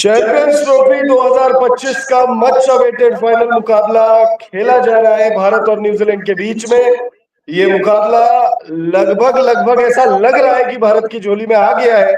Champions trophy 2025 का much awaited final मुकाबला खेला जा रहा है भारत और न्यूजीलैंड के बीच में। ये मुकाबला लगभग लगभग ऐसा लग रहा है कि भारत की झोली में आ गया है।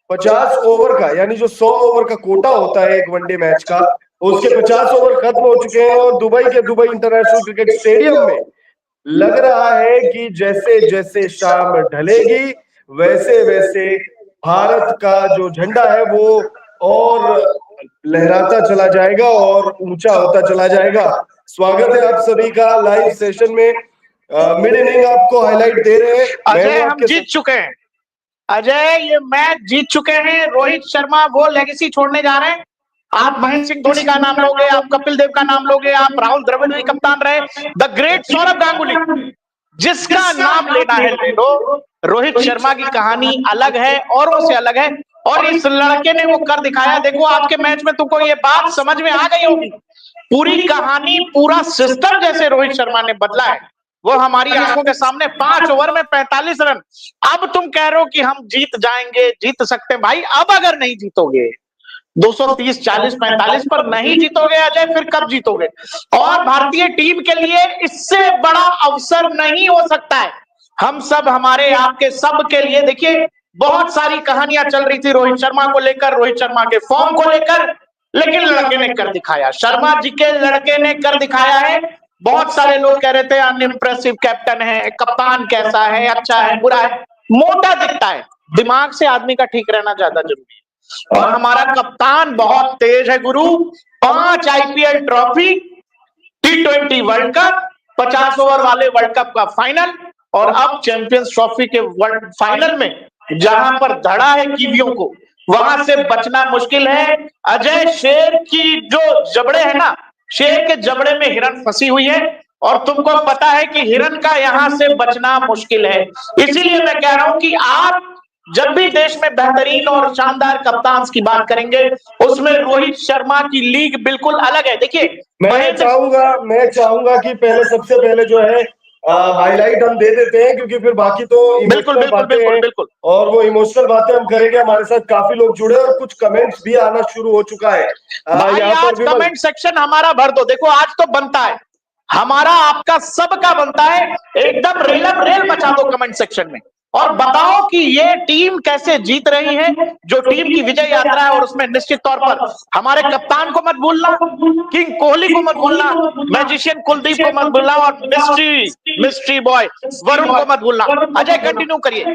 50 ओवर का, यानी जो 100 ओवर का कोटा होता है एक वनडे मैच का, उसके 50 ओवर खत्म हो चुके हैं और दुबई के दुबई इंटरनेशनल क्रिकेट स्टेडियम में लग रहा है कि जैसे जैसे शाम ढलेगी वैसे वैसे भारत का जो झंडा है वो और लहराता चला जाएगा और ऊंचा होता चला जाएगा। स्वागत है आप सभी का लाइव सेशन में। मिड इनिंग आपको हाईलाइट दे रहे हैं। अजय, हम जीत चुके हैं। अजय, ये मैच जीत चुके हैं। रोहित शर्मा वो लेगेसी छोड़ने जा रहे हैं। आप महेंद्र सिंह धोनी का नाम लोगे, आप कपिल देव का नाम लोगे, आप राहुल द्रविड़ भी कप्तान रहे, द ग्रेट सौरव गांगुली, जिसका नाम लेना है ले लो। रोहित शर्मा की कहानी अलग है, औरों से अलग है, और इस लड़के ने वो कर दिखाया। देखो, आपके मैच में तुमको ये बात समझ में आ गई होगी। पूरी कहानी, पूरा सिस्टम जैसे रोहित शर्मा ने बदला है, वो हमारी आंखों के सामने 5 ओवर में 45 रन। अब तुम कह रहे हो कि हम जीत जाएंगे, जीत सकते हैं। भाई, अब अगर नहीं जीतोगे 230, 40, 45 पर नहीं जीतोगे अजय, फिर कब जीतोगे? और भारतीय टीम के लिए इससे बड़ा अवसर नहीं हो सकता है। हम सब, हमारे आपके सब के लिए, देखिए, बहुत सारी कहानियां चल रही थी रोहित शर्मा को लेकर, रोहित शर्मा के फॉर्म को लेकर, लेकिन लड़के ने कर दिखाया। शर्मा जी के लड़के ने कर दिखाया है। बहुत सारे लोग कह रहे थे अनइम्प्रेसिव कैप्टन है, कप्तान कैसा है, अच्छा है, बुरा है, मोटा दिखता है। दिमाग से आदमी का ठीक रहना ज्यादा जरूरी है, और हमारा कप्तान बहुत तेज है गुरु। 5 IPL trophy, T20 world cup, 50 over वाले वर्ल्ड कप का फाइनल, और अब चैंपियंस ट्रॉफी के वर्ल्ड फाइनल में जहां पर धड़ा है कीवियों को, वहां से बचना मुश्किल है। अजय, शेर की जो जबड़े है ना, शेर के जबड़े में हिरन फंसी हुई है, और तुमको पता है कि हिरन का यहां से बचना मुश्किल है। इसीलिए मैं कह रहा हूं कि आप जब भी देश में बेहतरीन और शानदार कप्तान की बात करेंगे, उसमें रोहित शर्मा की लीग बिल्कुल अलग है। देखिए, मैं चाहूंगा कि पहले, सबसे पहले जो है हाईलाइट हम दे देते हैं, क्योंकि फिर बाकी तो इमोशनल बातें हैं, और वो इमोशनल बातें हम करेंगे। हमारे साथ काफी लोग जुड़े और कुछ कमेंट्स भी आना शुरू हो चुका है। यहाँ पर कमेंट सेक्शन हमारा भर दो। देखो, आज तो बनता है, हमारा आपका सबका बनता है। एकदम रेलम रेल मचा दो कमेंट सेक्शन में, और बताओ कि ये टीम कैसे जीत रही है, जो टीम की विजय यात्रा है। और उसमें निश्चित तौर पर हमारे कप्तान को मत भूलना, किंग कोहली को मत भूलना, मैजिशियन कुलदीप को मत भूलना, और मिस्ट्री बॉय वरुण को मत भूलना। अजय, कंटिन्यू करिए।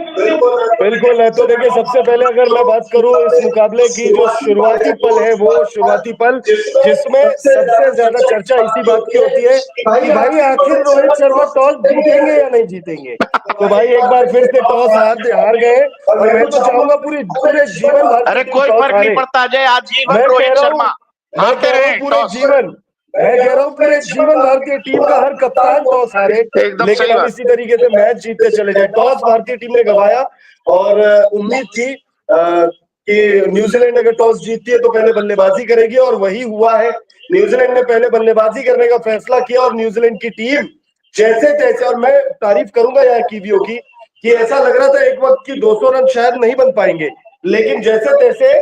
बिल्कुल है। तो देखिए, सबसे पहले अगर मैं बात करूं इस मुकाबले की, जो शुरुआती पल है, वो शुरुआती पल जिसमें सबसे ज्यादा चर्चा इसी बात की होती है कि भाई आखिर रोहित शर्मा टॉस जीतेंगे या नहीं जीतेंगे। तो भाई एक बार फिर से टॉस हार गए, और मैं तो चाहूंगा पूरे जीवन भर, अरे कोई फर्क नहीं पड़ता अजय, आज जीवन रोहित शर्मा हारते रहे। पूरे जीवन, मैं कह रहा हूँ पूरे जीवन भारतीय टीम का हर कप्तान टॉस हारे, लेकिन अब इसी तरीके से मैच जीतते चले जाए। टॉस भारतीय टीम ने गंवाया, और उम्मीद थी कि न्यूजीलैंड अगर टॉस जीतती है तो पहले बल्लेबाजी करेगी, और वही हुआ है। न्यूजीलैंड ने पहले बल्लेबाजी करने का फैसला किया, और न्यूजीलैंड की टीम जैसे तैसे, और मैं तारीफ करूंगा यहाँ कीवियों की, कि ऐसा लग रहा था एक वक्त की 200 रन शायद नहीं बन पाएंगे, लेकिन जैसे तैसे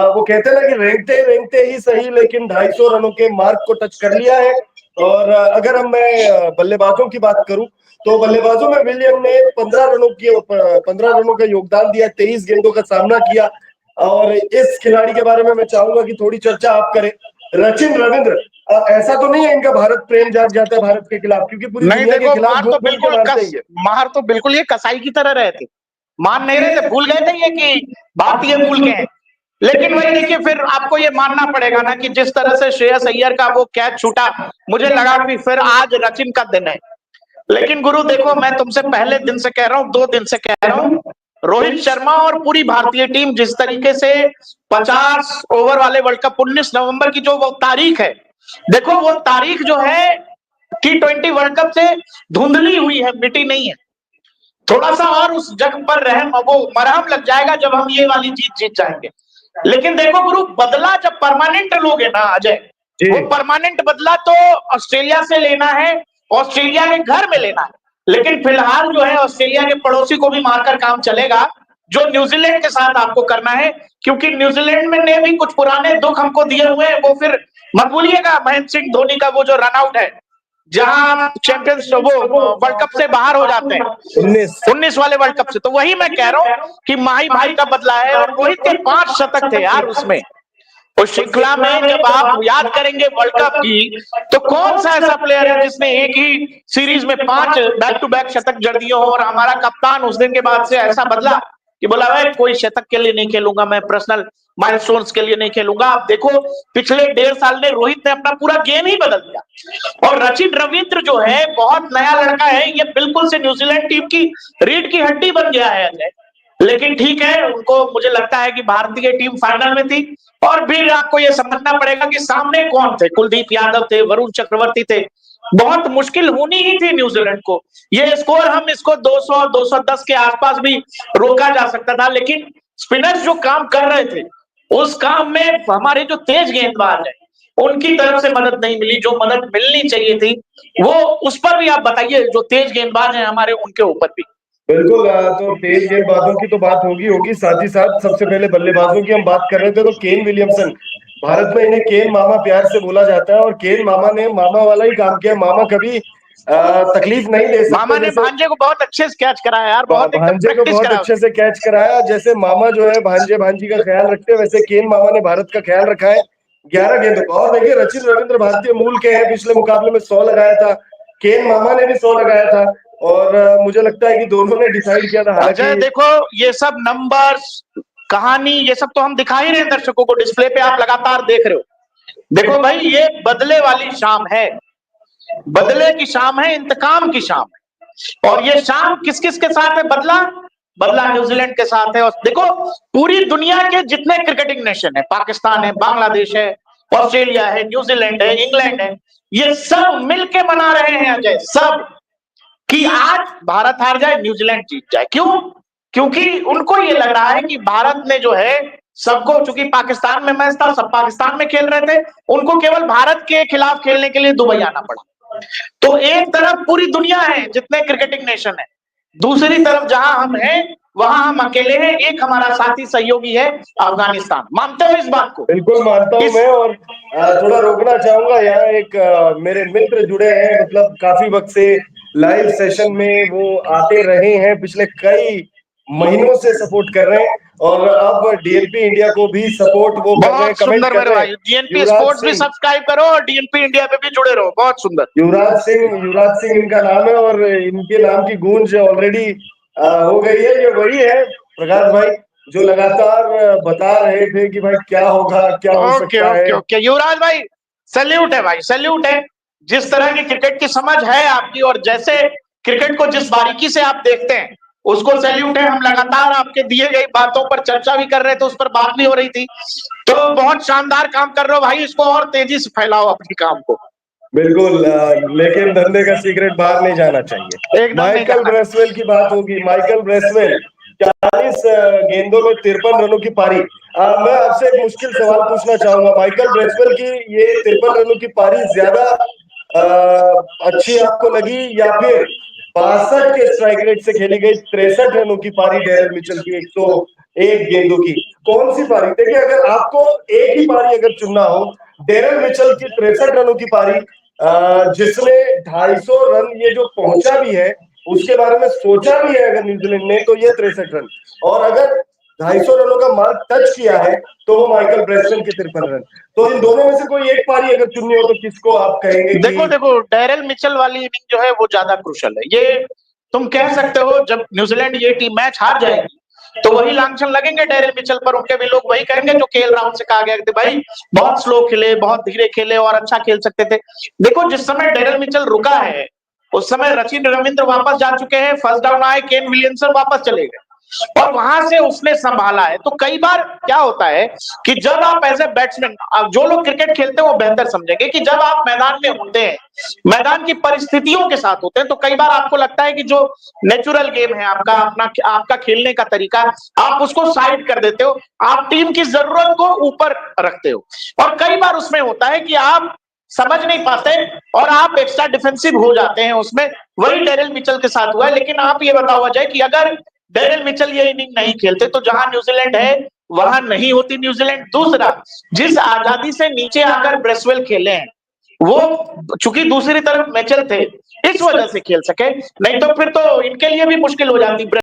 वो कहते ना कि रेंगते रेंगते ही सही, लेकिन 250 रनों के मार्क को टच कर लिया है। और अगर मैं बल्लेबाजों की बात करूं, तो बल्लेबाजों में विलियम ने 15 रनों का योगदान दिया, 23 गेंदों का सामना किया। और इस खिलाड़ी के बारे में मैं चाहूंगा कि थोड़ी चर्चा आप करें, रचिन रविंद्र। ऐसा तो नहीं है इनका भारत प्रेम जाग जाता है भारत के खिलाफ, क्योंकि पूरी दुनिया के खिलाफ मार तो बिल्कुल ये कसाई की तरह रहे थे, मान नहीं रहे थे, भूल गए थे ये कि भारतीय मूल के हैं। लेकिन वही देखिए, फिर आपको ये मानना पड़ेगा ना कि जिस तरह से श्रेयस अय्यर का वो कैच छूटा, मुझे लगा कि फिर आज रचिन का दिन है। लेकिन गुरु देखो, मैं तुमसे पहले दिन से कह रहा हूं, 2 दिन से कह रहा हूं, रोहित शर्मा और पूरी भारतीय टीम जिस तरीके से 50 ओवर वाले वर्ल्ड कप 19 नवंबर की जो वो तारीख है, देखो वो तारीख जो है T20 वर्ल्ड कप से धुंधली हुई है, मिटी नहीं है। थोड़ा सा और उस जख्म पर रहम, वो मरहम लग जाएगा जब हम ये वाली जीत जाएंगे। लेकिन देखो गुरु, बदला जब परमानेंट लोगे ना अजय, वो परमानेंट बदला तो ऑस्ट्रेलिया से लेना है, ऑस्ट्रेलिया के घर में लेना है। लेकिन फिलहाल जो है ऑस्ट्रेलिया के पड़ोसी को भी मारकर काम चलेगा। जो न्यूजीलैंड के साथ आपको करना है, क्योंकि न्यूजीलैंड में ने भी कुछ पुराने दुख हमको दिए हुए हैं। वो फिर मत भूलिएगा महेंद्र सिंह धोनी का वो जो रन आउट है, जहां चैंपियंस वो वर्ल्ड कप से बाहर हो जाते हैं 19 वाले वर्ल्ड कप से। तो वही मैं कह रहा हूं कि माही भाई का बदला है, और रोहित के 5 शतक थे यार उसमें। उस श्रृंखला में जब आप याद करेंगे वर्ल्ड कप की, तो कौन सा ऐसा प्लेयर है जिसने एक ही सीरीज में 5 बैक टू बैक शतक जड़ दिए हो। और हमारा कप्तान उस दिन के बाद से ऐसा बदला कि बोला भाई कोई शतक के लिए नहीं खेलूंगा, मैं पर्सनल माइलस्टोन्स के लिए नहीं खेलूंगा। आप देखो पिछले 1.5 साल में रोहित ने अपना पूरा गेम ही बदल दिया। और रचिन रविंद्र जो है बहुत नया लड़का है, ये बिल्कुल से न्यूजीलैंड टीम की रीढ़ की हड्डी बन गया है अजय। लेकिन ठीक है, उनको मुझे लगता है कि भारतीय टीम फाइनल में थी। और फिर आपको ये समझना पड़ेगा कि सामने कौन थे, कुलदीप यादव थे, वरुण चक्रवर्ती थे। बहुत मुश्किल होनी ही थी न्यूजीलैंड को। ये स्कोर हम इसको 200 210 के आसपास भी रोका जा सकता था, लेकिन स्पिनर्स जो काम कर रहे थे उस काम में हमारे जो तेज गेंदबाज है उनकी तरफ से मदद नहीं मिली। जो मदद मिलनी चाहिए थी वो उस पर भी आप बताइए, जो तेज गेंदबाज हैं हमारे उनके ऊपर भी। बिल्कुल। तो तेज गेंदबाजों की तो बात होगी होगी, साथ ही साथ सबसे पहले बल्लेबाजों की हम बात कर रहे थे तो केन विलियमसन, भारत में इन्हें केन मामा प्यार से बोला जाता है, और केन मामा ने मामा वाला ही काम किया। मामा कभी तकलीफ नहीं दे सकते। मामा ने भांजे को बहुत अच्छे से कैच कराया यार, बहुत भांजे को बहुत अच्छे से कैच कराया। जैसे मामा जो है भांजे भांजी का ख्याल रखते हैं, वैसे केन मामा ने भारत का ख्याल रखा है 11 गेंदों का। और देखिए रचिन रविंद्र भारतीय मूल के हैं, पिछले मुकाबले में 100 लगाया था, केन मामा ने भी 100 लगाया था। और मुझे लगता है कि दोनों ने डिसाइड किया था। हालांकि देखो ये सब नंबर्स कहानी ये सब तो हम दिखा ही रहे हैं दर्शकों को, डिस्प्ले पे आप लगातार देख रहे हो। देखो भाई ये बदले वाली शाम है, बदले की शाम है, इंतकाम की शाम है। और ये शाम किस किस के साथ है? बदला बदला न्यूजीलैंड के साथ है। और देखो पूरी दुनिया के जितने क्रिकेटिंग नेशन है, पाकिस्तान है, बांग्लादेश है, ऑस्ट्रेलिया है, न्यूजीलैंड है, इंग्लैंड है, ये सब मिलके मना रहे हैं अजय, सब, कि आज भारत हार जाए न्यूजीलैंड जीत जाए। क्यों? क्योंकि उनको ये लग रहा है कि भारत ने जो है सबको, चूंकि पाकिस्तान में मैच था, सब पाकिस्तान में खेल रहे थे, उनको केवल भारत के खिलाफ खेलने के लिए दुबई आना पड़ा। तो एक तरफ पूरी दुनिया है जितने क्रिकेटिंग नेशन है, दूसरी तरफ जहां हम हैं वहां हम अकेले हैं। एक हमारा साथी सहयोगी है अफगानिस्तान। मानते हो इस बात को? बिल्कुल मानता हूं मैं। और थोड़ा रोकना चाहूंगा, यहाँ एक मेरे मित्र जुड़े हैं, मतलब काफी वक्त से लाइव सेशन में वो आते रहे हैं, पिछले कई महीनों से सपोर्ट कर रहे हैं, और अब डीएनपी इंडिया को भी सपोर्ट वो कर रहे हैं, कमेंट कर रहे हैं। डीएनपी स्पोर्ट्स भी सब्सक्राइब करो और डीएनपी इंडिया पे भी जुड़े रहो। बहुत सुंदर। युवराज सिंह इनका नाम है, और इनके नाम की गूंज ऑलरेडी हो गई है। ये वही है प्रकाश भाई जो लगातार बता रहे थे कि भाई क्या होगा, क्या हो सकता है। ओके युवराज भाई, सैल्यूट है भाई, सैल्यूट है। जिस तरह की क्रिकेट की समझ है आपकी, और जैसे क्रिकेट को जिस बारीकी से आप देखते हैं, उसको सैल्यूट है। हम लगातार आपके दिए गई बातों पर चर्चा भी कर रहे थे, उस पर बात भी हो रही थी। तो बहुत शानदार काम कर रहे हो भाई, इसको और तेजी से फैलाओ अपने काम को। बिल्कुल, लेकिन धंधे का सीक्रेट बाहर नहीं जाना चाहिए। माइकल ब्रेसवेल की बात होगी। माइकल ब्रेसवेल 40 गेंदों में 53 रनों की पारी। मैं आपसे एक मुश्किल सवाल पूछना चाहूंगा। माइकल ब्रेसवेल की ये 53 रनों की पारी ज्यादा अच्छी आपको लगी, या फिर 62 के स्ट्राइक रेट से खेली गई 63 रनों की पारी डेरिल मिचेल की 101 गेंदों की? कौन सी पारी? देखिए अगर आपको एक ही पारी अगर चुनना हो, डेरिल मिचेल की 63 रनों की पारी जिसमें 250 रन ये जो पहुंचा भी है, उसके बारे में सोचा भी है अगर न्यूजीलैंड ने, तो ये 63 रन। और अगर 250 रनों का मार्क टच किया है तो वो माइकल ब्रेसवेल के 53 रन। तो इन दोनों में से कोई एक पारी अगर चुननी हो तो किसको आप कहेंगे? देखो डेरिल मिचेल वाली इनिंग जो है वो ज्यादा क्रूशल है। ये तुम कह सकते हो जब न्यूजीलैंड ये टीम मैच हार जाएगी तो वही लांछन लगेंगे डेरिल मिचेल पर, उनके भी लोग वही कहेंगे जो केएल राहुल से कहा गया कि भाई बहुत स्लो खेले, बहुत धीरे खेले और अच्छा खेल सकते थे। देखो जिस समय डेरिल मिचेल रुका है उस समय रचिन रविंद्र वापस जा चुके हैं, फर्स्ट डाउन आए, केन विलियमसन वापस चले गए और वहां से उसने संभाला है। तो कई बार क्या होता है कि जब आप एज ए बैट्समैन, जो लोग क्रिकेट खेलते हैं वो बेहतर समझेंगे कि जब आप मैदान में होते हैं, मैदान की परिस्थितियों के साथ होते हैं, तो कई बार आपको लगता है कि जो नेचुरल गेम है आपका, आपका खेलने का तरीका, आप उसको साइड कर देते हो, आप टीम की जरूरत को ऊपर रखते हो। और कई बार उसमें होता है कि आप समझ नहीं पाते और आप एक्स्ट्रा डिफेंसिव हो जाते हैं उसमें। वही डेरिल मिचेल के साथ हुआ है। लेकिन आप ये बताओ अजय कि अगर डेरिल मिचेल ये इनिंग नहीं खेलते, तो जहां न्यूजीलैंड है वहां नहीं होती न्यूजीलैंड। दूसरा, जिस आजादी से नीचे आकर ब्रेसवेल खेले हैं, वो चूंकि दूसरी तरफ मिचेल थे, इस वजह से खेल सके, नहीं तो फिर तो इनके लिए भी मुश्किल हो जाती।